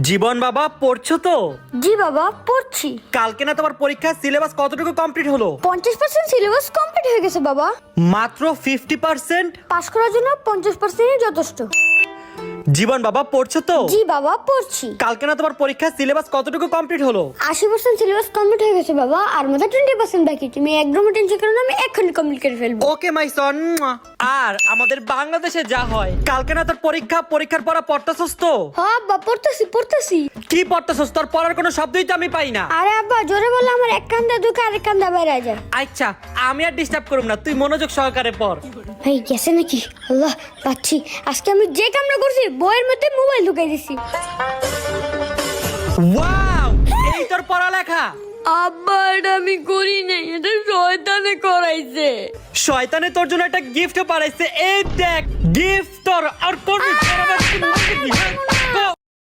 জীবন বাবা পড়ছো তো? জি বাবা পড়ছি। কালকে না তোমার পরীক্ষার সিলেবাস কতটুকু কমপ্লিট হলো? 50% সিলেবাস কমপ্লিট হয়ে গেছে বাবা। মাত্র 50%? পাস করার জন্য 50%ই যথেষ্ট। জীবন বাবা পড়ছো তো? জি বাবা পড়ছি। কালকে না তোমার পরীক্ষার সিলেবাস কতটুকু কমপ্লিট হলো? 80% সিলেবাস কমপ্লিট হয়ে গেছে বাবা, আর মাত্র 20% বাকি। তুমি একদমই টেনশন করো না, আমি এক্ষুনি কমপ্লিট করে ফেলবো। ওকে মাই সন। আর আমাদের বাংলাদেশে যা হয়, কালকে না তোর পরীক্ষার পড়া পড়তেছস তো? হ্যাঁ আব্বা পড়তেছি। কি পড়তেছস? তোর পড়ার কোনো শব্দই তো আমি পাই না। আরে আব্বা জোরে বললে আমার এক কান্দা ঢুকে আরেক কান্দা বেরিয়ে যায়। আচ্ছা, আমি আর ডিস্টার্ব করব না, তুই মনোযোগ সহকারে পড়। ভাই গেছে নাকি? আল্লাহ পাচ্ছি। আজকে আমি যে কামটা করছি বইয়ের মধ্যে মোবাইল ঢুকাই দিছি। ওয়াও, এই তোর পড়ালেখা? আব্বা এটা আমি করি নাই, এটা শয়তানে করাইছে। শয়তানে তোর জন্য একটা গিফট পাঠাইছে, এই দেখ গিফট তোর। আর করবি তোর আবার কি?